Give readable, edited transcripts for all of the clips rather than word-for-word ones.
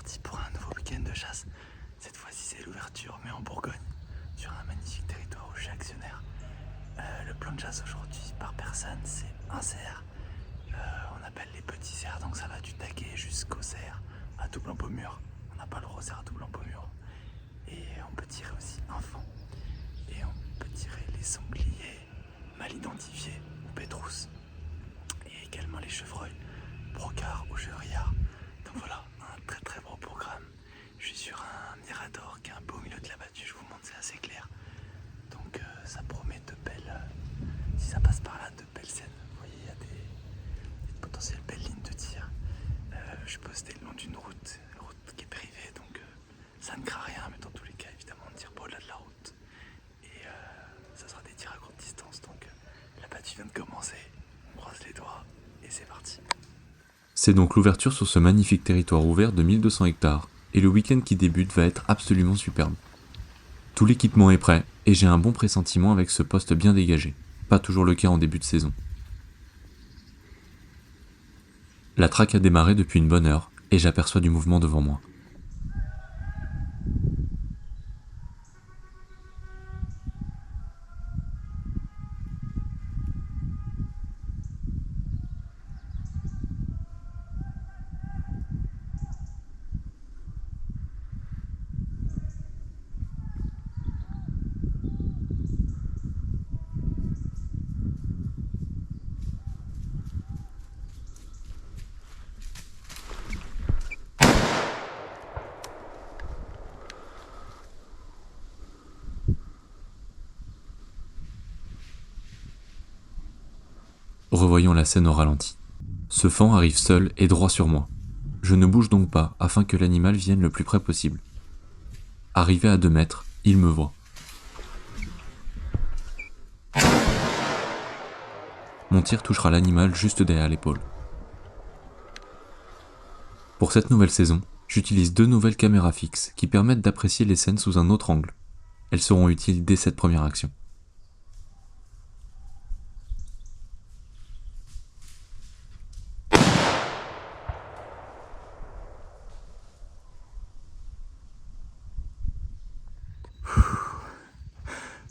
parti pour un nouveau week-end de chasse. Cette fois-ci c'est l'ouverture mais en Bourgogne, sur un magnifique territoire où je suis actionnaire. Le plan de chasse aujourd'hui par personne c'est un cerf. On appelle les petits cerfs, donc ça va du taguet jusqu'au cerf à double embaumure. On n'a pas le gros cerf à double embaumure. Et on peut tirer aussi un faon. Et on peut tirer les sangliers mal identifiés ou pétrousses. Et également les chevreuils, brocards ou chevriards. Donc voilà, un très très beau programme. Je suis sur un mirador qui est un peu au milieu de la battue, je vous montre, c'est assez clair. Donc ça promet de belles, si ça passe par là, de belles scènes. Vous voyez, il y a des potentielles belles lignes de tir. Je suis posté le long d'une route qui est privée, donc ça ne craint rien, mais dans tous les cas, évidemment, on ne tire pas au-delà de la route. Et ça sera des tirs à courte distance, donc la battue vient de commencer, on croise les doigts et c'est parti. C'est donc l'ouverture sur ce magnifique territoire ouvert de 1200 hectares, et le week-end qui débute va être absolument superbe. Tout l'équipement est prêt, et j'ai un bon pressentiment avec ce poste bien dégagé. Pas toujours le cas en début de saison. La traque a démarré depuis une bonne heure, et j'aperçois du mouvement devant moi. Revoyons la scène au ralenti. Ce faon arrive seul et droit sur moi. Je ne bouge donc pas afin que l'animal vienne le plus près possible. Arrivé à 2 mètres, il me voit. Mon tir touchera l'animal juste derrière l'épaule. Pour cette nouvelle saison, j'utilise 2 nouvelles caméras fixes qui permettent d'apprécier les scènes sous un autre angle. Elles seront utiles dès cette première action.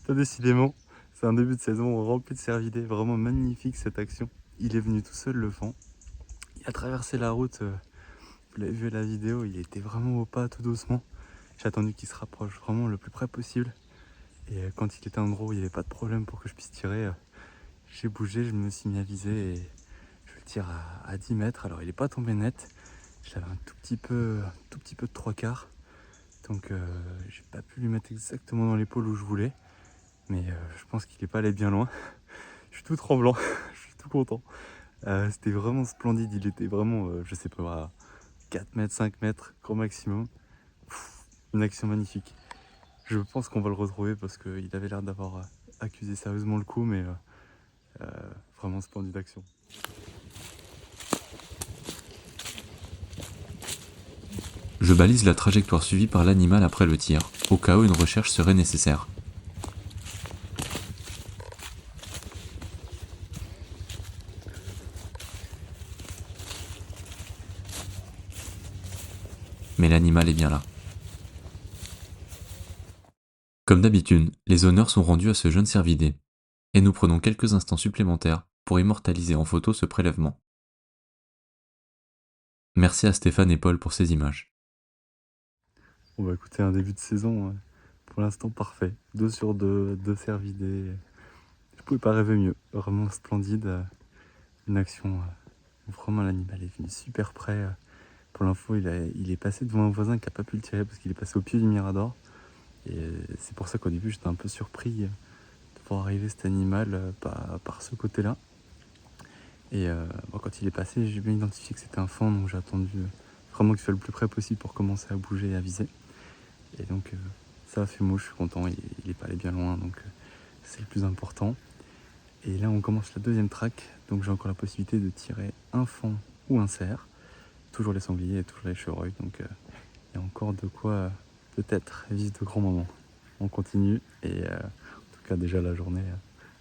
Décidément, c'est un début de saison rempli de cervidés, vraiment magnifique cette action. Il est venu tout seul le faon. Il a traversé la route, vous l'avez vu à la vidéo, il était vraiment au pas tout doucement. J'ai attendu qu'il se rapproche vraiment le plus près possible. Et quand il était en endroit où il n'y avait pas de problème pour que je puisse tirer, j'ai bougé, je me suis mis à viser et je le tire à 10 mètres. Alors il n'est pas tombé net, j'avais un tout petit peu de 3/4. Donc j'ai pas pu lui mettre exactement dans l'épaule où je voulais. Mais je pense qu'il n'est pas allé bien loin. Je suis tout tremblant, je suis tout content. C'était vraiment splendide, il était vraiment, je sais pas, à 4 mètres, 5 mètres, grand maximum. Une action magnifique. Je pense qu'on va le retrouver parce qu'il avait l'air d'avoir accusé sérieusement le coup, mais vraiment splendide action. Je balise la trajectoire suivie par l'animal après le tir, au cas où une recherche serait nécessaire. Mais l'animal est bien là. Comme d'habitude, les honneurs sont rendus à ce jeune cervidé, et nous prenons quelques instants supplémentaires pour immortaliser en photo ce prélèvement. Merci à Stéphane et Paul pour ces images. On va écouter un début de saison, pour l'instant parfait. 2 sur 2, 2 cervidés. Je pouvais pas rêver mieux, vraiment splendide. Une action, vraiment l'animal est venu super près. Pour l'info, il est passé devant un voisin qui n'a pas pu le tirer parce qu'il est passé au pied du mirador. Et c'est pour ça qu'au début, j'étais un peu surpris de voir arriver cet animal par ce côté-là. Et quand il est passé, j'ai bien identifié que c'était un faon, donc j'ai attendu vraiment qu'il soit le plus près possible pour commencer à bouger et à viser. Et donc ça a fait mouche, je suis content, il n'est pas allé bien loin, donc c'est le plus important. Et là, on commence la deuxième track, donc j'ai encore la possibilité de tirer un faon ou un cerf. Toujours les sangliers et toujours les chevreuils, donc il y a encore de quoi peut-être vivre de grands moments. On continue et en tout cas déjà la journée,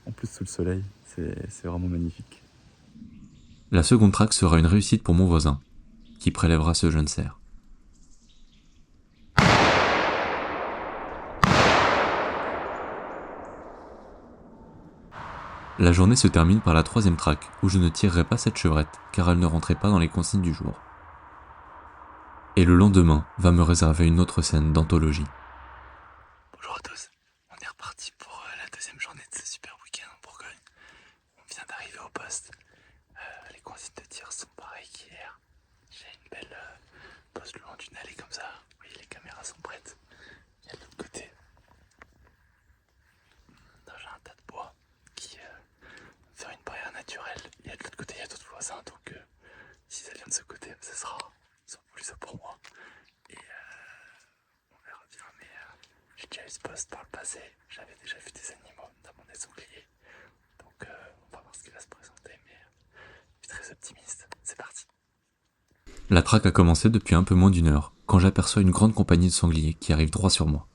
en plus sous le soleil, c'est vraiment magnifique. La seconde traque sera une réussite pour mon voisin, qui prélèvera ce jeune cerf. La journée se termine par la 3e traque, où je ne tirerai pas cette chevrette, car elle ne rentrait pas dans les consignes du jour. Et le lendemain va me réserver une autre scène d'anthologie. Bonjour à tous, on est reparti pour la deuxième journée de ce super week-end en Bourgogne. On vient d'arriver au poste. Les consignes de tir sont pareilles qu'hier. J'ai une belle poste le long d'une allée comme ça. Oui, les caméras sont prêtes. Il y a de l'autre côté. Là, j'ai un tas de bois qui faire une barrière naturelle. Il y a de l'autre côté, il y a d'autres voisins, donc si ça vient de ce côté, ce sera plus ça pour moi. Et on verra bien, mais j'ai déjà eu ce poste par le passé. J'avais déjà vu des animaux, notamment des sangliers. Donc on va voir ce qui va se présenter, mais je suis très optimiste. C'est parti. La traque a commencé depuis un peu moins d'1 heure, quand j'aperçois une grande compagnie de sangliers qui arrive droit sur moi.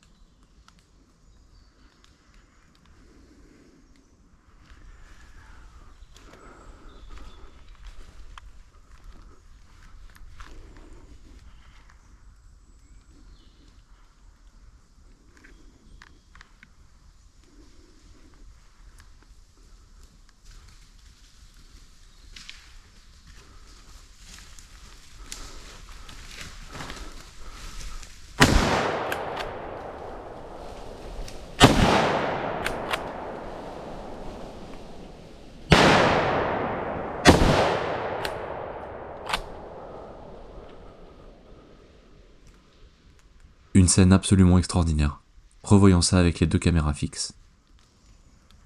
Une scène absolument extraordinaire, revoyant ça avec les 2 caméras fixes.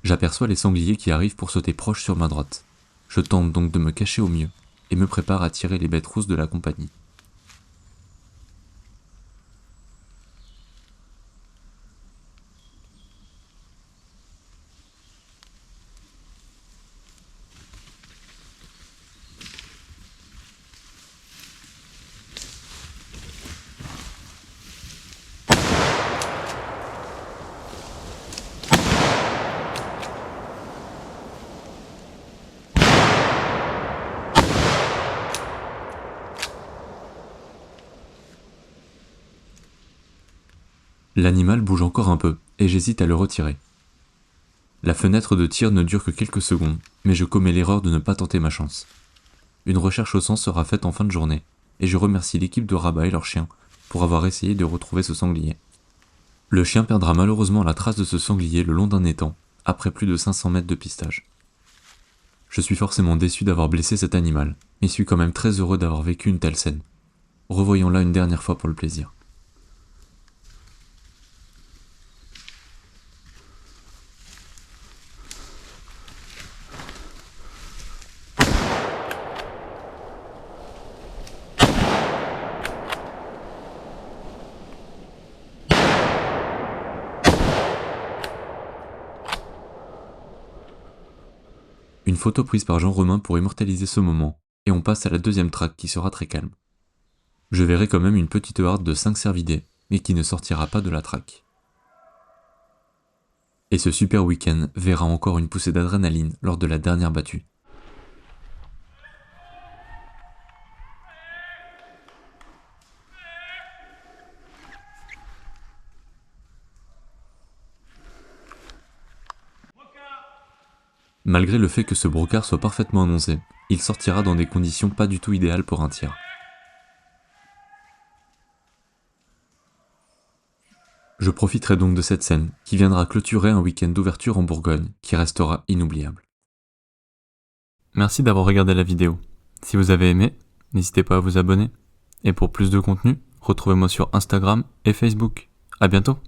J'aperçois les sangliers qui arrivent pour sauter proche sur ma droite. Je tente donc de me cacher au mieux, et me prépare à tirer les bêtes rousses de la compagnie. L'animal bouge encore un peu, et j'hésite à le retirer. La fenêtre de tir ne dure que quelques secondes, mais je commets l'erreur de ne pas tenter ma chance. Une recherche au sang sera faite en fin de journée, et je remercie l'équipe de Rabat et leur chien pour avoir essayé de retrouver ce sanglier. Le chien perdra malheureusement la trace de ce sanglier le long d'un étang, après plus de 500 mètres de pistage. Je suis forcément déçu d'avoir blessé cet animal, mais suis quand même très heureux d'avoir vécu une telle scène. Revoyons-la une dernière fois pour le plaisir. Une photo prise par Jean Romain pour immortaliser ce moment, et on passe à la 2e traque qui sera très calme. Je verrai quand même une petite horde de 5 cervidés, mais qui ne sortira pas de la traque. Et ce super week-end verra encore une poussée d'adrénaline lors de la dernière battue. Malgré le fait que ce brocard soit parfaitement annoncé, il sortira dans des conditions pas du tout idéales pour un tir. Je profiterai donc de cette scène qui viendra clôturer un week-end d'ouverture en Bourgogne qui restera inoubliable. Merci d'avoir regardé la vidéo. Si vous avez aimé, n'hésitez pas à vous abonner. Et pour plus de contenu, retrouvez-moi sur Instagram et Facebook. À bientôt!